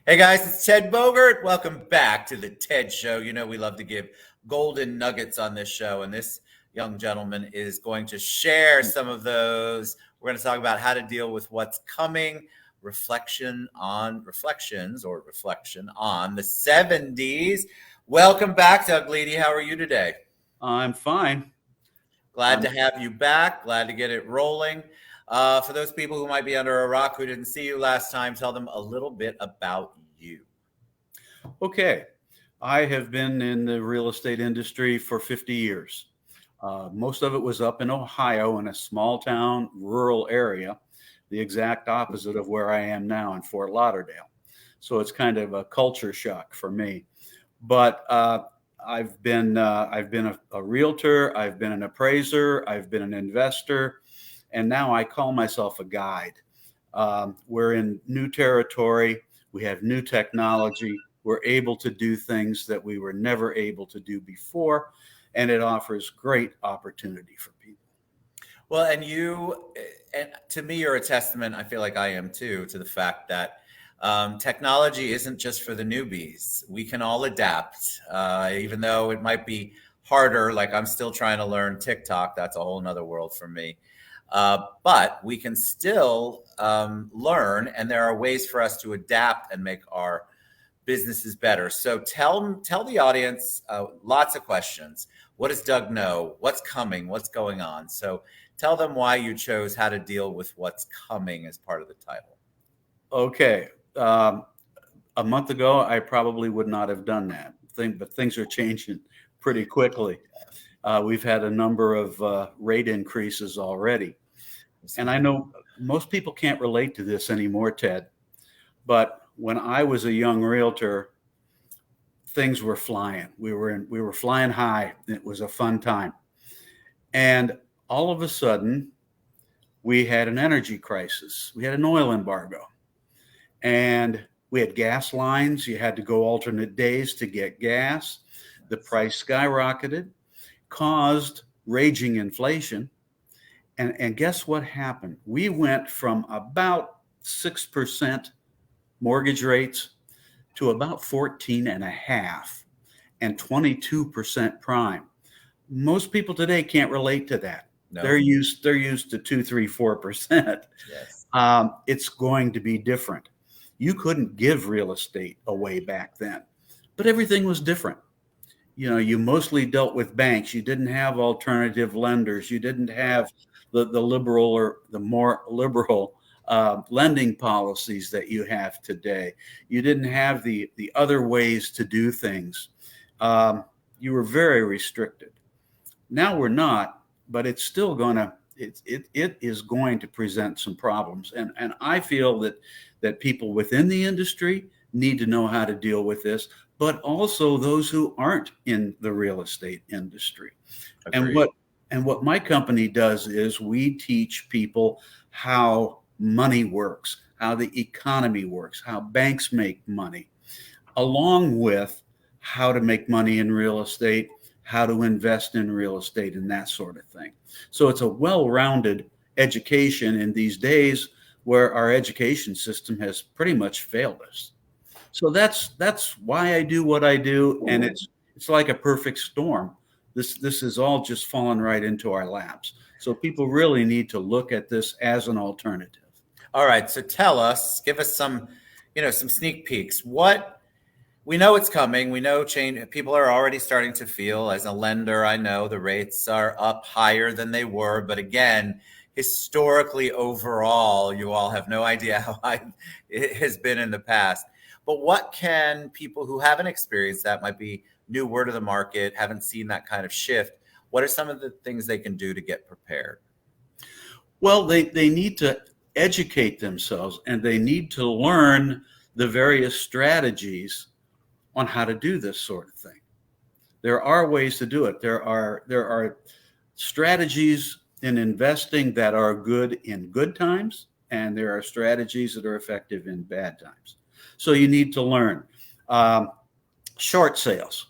Hey guys, it's Ted Bogert. Welcome back to the Ted Show. You know we love to give golden nuggets on this show, and this young gentleman is going to share some of those. We're going to talk about how to deal with what's coming, reflections on the 70s. Welcome back, Doug Leedy. How are you today? I'm fine. Glad to have you back. Glad to get it rolling. For those people who might be under a rock who didn't see you last time, tell them a little bit about you. Okay. I have been in the real estate industry for 50 years. Most of it was up in Ohio in a small town, rural area, the exact opposite of where I am now in Fort Lauderdale. So it's kind of a culture shock for me. But I've been a realtor, I've been an appraiser, I've been an investor, and now I call myself a guide. We're in new territory. We have new technology. We're able to do things that we were never able to do before, and it offers great opportunity for people. Well, and to me, you're a testament, I feel like I am too, to the fact that technology isn't just for the newbies. We can all adapt, even though it might be harder. Like I'm still trying to learn TikTok. That's a whole nother world for me. But we can still learn, and there are ways for us to adapt and make our businesses better. So tell the audience lots of questions. What does Doug know? What's coming? What's going on? So tell them why you chose how to deal with what's coming as part of the title. Okay. A month ago, I probably would not have done that but things are changing pretty quickly. We've had a number of rate increases already. And I know most people can't relate to this anymore, Ted, but when I was a young realtor, things were flying. We were flying high. It was a fun time. And all of a sudden, we had an energy crisis. We had an oil embargo. And we had gas lines. You had to go alternate days to get gas. The price skyrocketed, caused raging inflation. And guess what happened? We went from about 6% mortgage rates to about 14.5% and 22% prime. Most people today can't relate to that. No. They're used to 2, 3, 4%. Yes. It's going to be different. You couldn't give real estate away back then, but everything was different. You know, you mostly dealt with banks. You didn't have alternative lenders. You didn't have the liberal or the more liberal lending policies that you have today. You didn't have the other ways to do things. You were very restricted. Now we're not, but it's still it is going to present some problems. And I feel that people within the industry need to know how to deal with this, but also those who aren't in the real estate industry. Agreed. And what my company does is we teach people how money works, how the economy works, how banks make money, along with how to make money in real estate, how to invest in real estate, and that sort of thing. So it's a well-rounded education in these days where our education system has pretty much failed us. So that's why I do what I do, and it's like a perfect storm. This is all just fallen right into our laps. So people really need to look at this as an alternative. All right. So give us some sneak peeks. What we know it's coming. We know change. People are already starting to feel. As a lender, I know the rates are up higher than they were. But again, historically, overall, you all have no idea how high it has been in the past. But what can people who haven't experienced that, might be newer to the market, haven't seen that kind of shift, what are some of the things they can do to get prepared? Well, they need to educate themselves, and they need to learn the various strategies on how to do this sort of thing. There are ways to do it. There are strategies in investing that are good in good times, and there are strategies that are effective in bad times. So you need to learn. Short sales.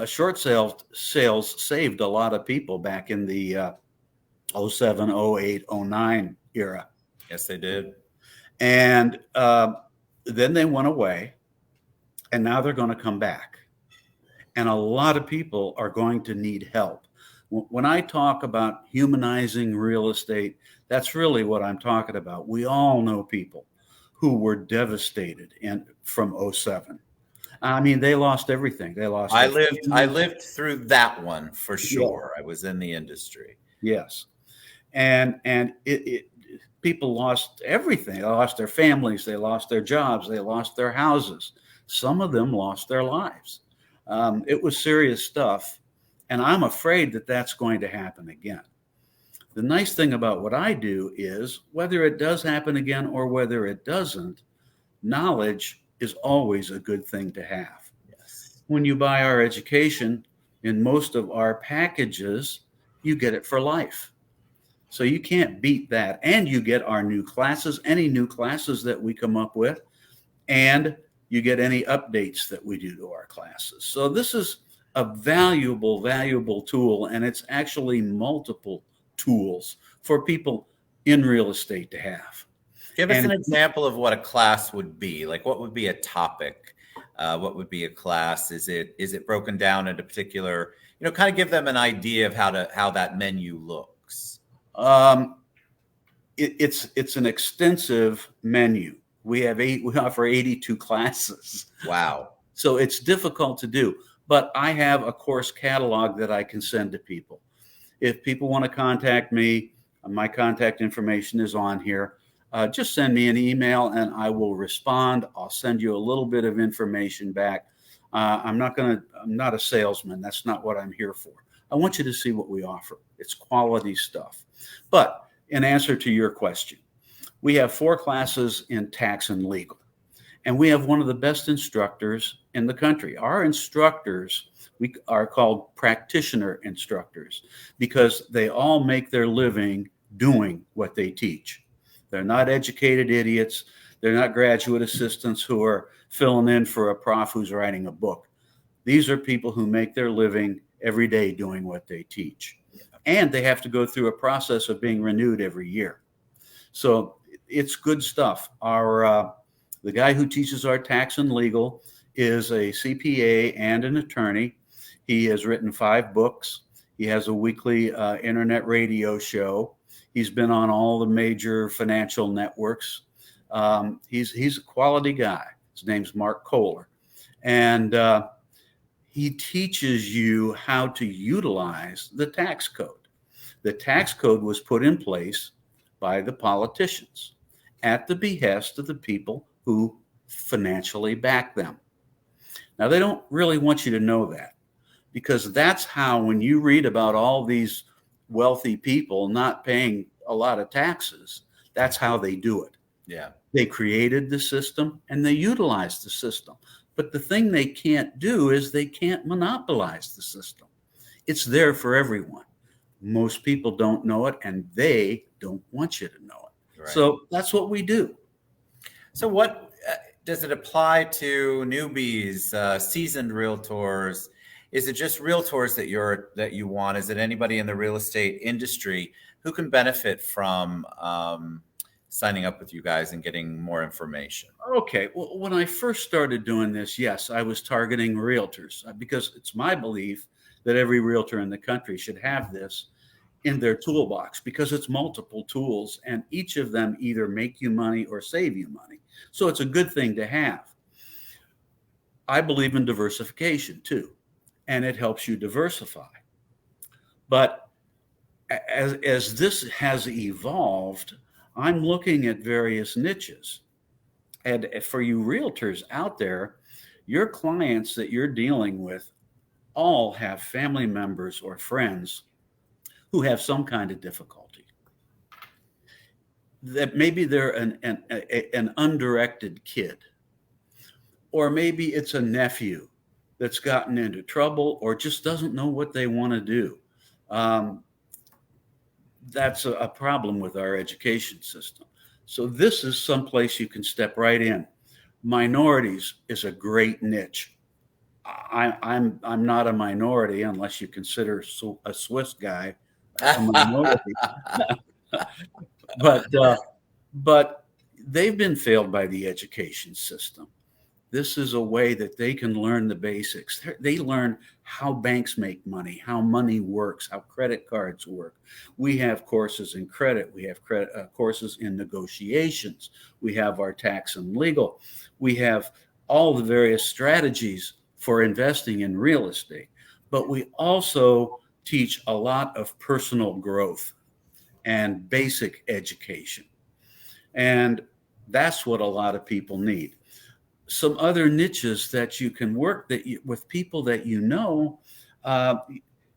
Short sales saved a lot of people back in the 07, 08, 09 era. Yes, they did. And Then they went away, and now they're going to come back. And a lot of people are going to need help. When I talk about humanizing real estate, that's really what I'm talking about. We all know people who were devastated from '07. I mean, they lost everything. They lost. I lived through that one for sure. Yeah. I was in the industry. Yes, and people lost everything. They lost their families. They lost their jobs. They lost their houses. Some of them lost their lives. It was serious stuff, and I'm afraid that that's going to happen again. The nice thing about what I do is, whether it does happen again or whether it doesn't, knowledge is always a good thing to have. Yes. When you buy our education, in most of our packages, you get it for life. So you can't beat that. And you get our new classes, any new classes that we come up with, and you get any updates that we do to our classes. So this is a valuable tool, and it's actually multiple tools for people in real estate to have. Give us an example of what a class would be. Like, what would be a topic? What would be a class? Is it broken down into particular, kind of give them an idea of how that menu looks? It's an extensive menu. We offer 82 classes. Wow. So it's difficult to do, but I have a course catalog that I can send to people. If people want to contact me, my contact information is on here. Just send me an email and I will respond. I'll send you a little bit of information back. I'm not a salesman. That's not what I'm here for. I want you to see what we offer. It's quality stuff. But in answer to your question, we have 4 classes in tax and legal, and we have one of the best instructors in the country. Our instructors, we are called practitioner instructors because they all make their living doing what they teach. They're not educated idiots. They're not graduate assistants who are filling in for a prof who's writing a book. These are people who make their living every day doing what they teach. And they have to go through a process of being renewed every year. So it's good stuff. The guy who teaches our tax and legal is a CPA and an attorney. He has written 5 books. He has a weekly internet radio show. He's been on all the major financial networks. He's a quality guy. His name's Mark Kohler. And he teaches you how to utilize the tax code. The tax code was put in place by the politicians at the behest of the people who financially back them. Now, they don't really want you to know that, because that's how, when you read about all these wealthy people not paying a lot of taxes, that's how they do it. Yeah. They created the system and they utilized the system. But the thing they can't do is they can't monopolize the system. It's there for everyone. Most people don't know it, and they don't want you to know it. Right. So that's what we do. So what does it apply to newbies, seasoned realtors? Is it just realtors that you want? Is it anybody in the real estate industry who can benefit from signing up with you guys and getting more information? Okay. Well, when I first started doing this, yes, I was targeting realtors because it's my belief that every realtor in the country should have this in their toolbox, because it's multiple tools and each of them either make you money or save you money. So it's a good thing to have. I believe in diversification too, and it helps you diversify. But as this has evolved, I'm looking at various niches. And for you realtors out there, your clients that you're dealing with all have family members or friends who have some kind of difficulty. That maybe they're an undirected kid, or maybe it's a nephew that's gotten into trouble or just doesn't know what they want to do. That's a problem with our education system. So this is someplace you can step right in. Minorities is a great niche. I'm not a minority unless you consider a Swiss guy a minority. But they've been failed by the education system. This is a way that they can learn the basics. They learn how banks make money, how money works, how credit cards work. We have courses in credit. We have courses in negotiations. We have our tax and legal. We have all the various strategies for investing in real estate. But we also teach a lot of personal growth and basic education. And that's what a lot of people need. Some other niches that you can work with people that you know.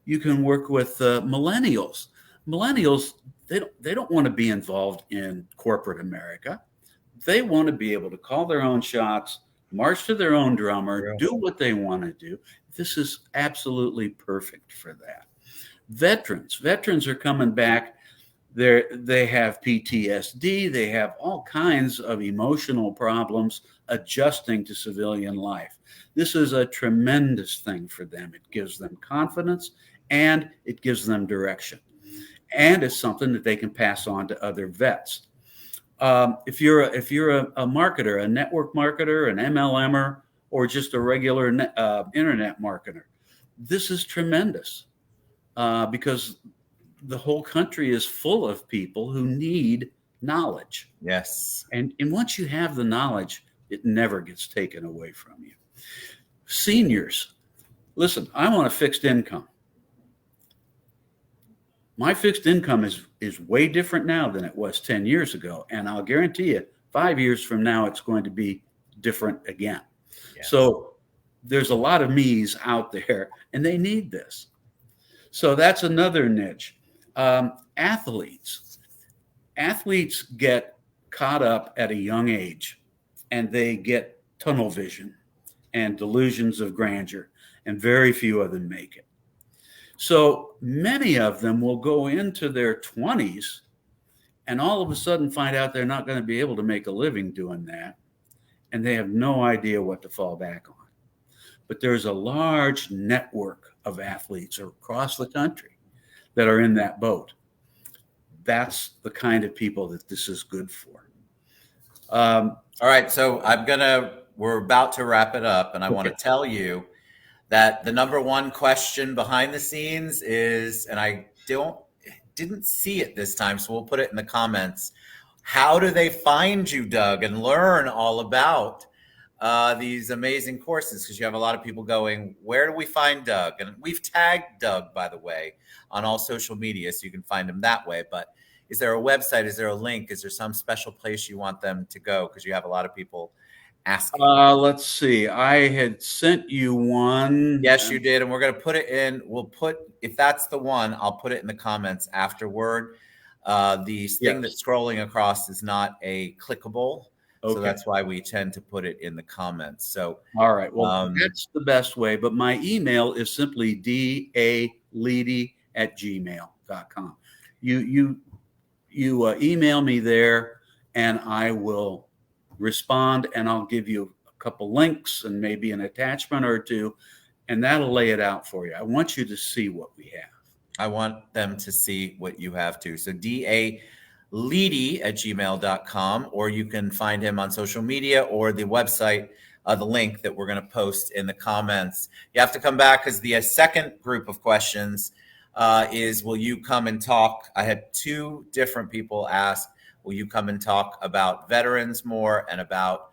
You can work with millennials. Millennials, they don't want to be involved in corporate America. They want to be able to call their own shots, march to their own drummer, do what they want to do. This is absolutely perfect for that. Veterans are coming back. They have PTSD. They have all kinds of emotional problems adjusting to civilian life. This is a tremendous thing for them. It gives them confidence and it gives them direction. And it's something that they can pass on to other vets. If you're a marketer, a network marketer, an MLMer, or just a regular internet marketer, this is tremendous because the whole country is full of people who need knowledge. Yes. And once you have the knowledge, it never gets taken away from you. Seniors, listen, I'm on a fixed income. My fixed income is way different now than it was 10 years ago. And I'll guarantee you, 5 years from now, it's going to be different again. Yes. So there's a lot of me's out there, and they need this. So that's another niche. Athletes get caught up at a young age, and they get tunnel vision and delusions of grandeur, and very few of them make it. So many of them will go into their 20s and all of a sudden find out they're not going to be able to make a living doing that, and they have no idea what to fall back on. But there's a large network of athletes across the country that are in that boat. That's the kind of people that this is good for. All right, so we're about to wrap it up, and I want to tell you that the number one question behind the scenes is, and I didn't see it this time, so we'll put it in the comments. How do they find you, Doug, and learn all about these amazing courses? Because you have a lot of people going, where do we find Doug? And we've tagged Doug, by the way, on all social media, so you can find him that way. But is there a website? Is there a link? Is there some special place you want them to go? Because you have a lot of people asking. Let's see. I had sent you one. Yes, you did. And we're going to put it in. If that's the one, I'll put it in the comments afterward. The thing that's scrolling across is not a clickable. Okay. So that's why we tend to put it in the comments. So, all right. Well, that's the best way. But my email is simply daleedy@gmail.com. You email me there, and I will respond, and I'll give you a couple links and maybe an attachment or two, and that'll lay it out for you. I want you to see what we have. I want them to see what you have too. So daleedy@gmail.com, or you can find him on social media or the website, the link that we're going to post in the comments. You have to come back because the second group of questions is, will you come and talk? I had 2 different people ask, will you come and talk about veterans more and about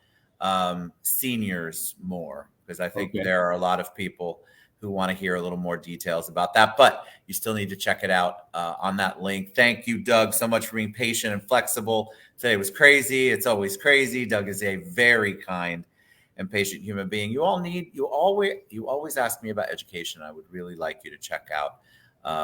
seniors more? Because I think there are a lot of people who want to hear a little more details about that, but you still need to check it out on that link. Thank you, Doug, so much for being patient and flexible. Today was crazy. It's always crazy. Doug is a very kind and patient human being. You always ask me about education. I would really like you to check out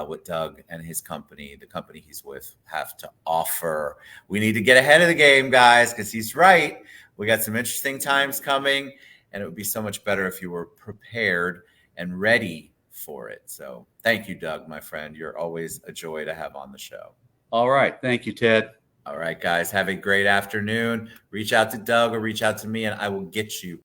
what Doug and his company, the company he's with, have to offer. We need to get ahead of the game, guys, because he's right. We got some interesting times coming, and it would be so much better if you were prepared and ready for it. So thank you, Doug, my friend. You're always a joy to have on the show. All right. Thank you, Ted. All right, guys. Have a great afternoon. Reach out to Doug or reach out to me, and I will get you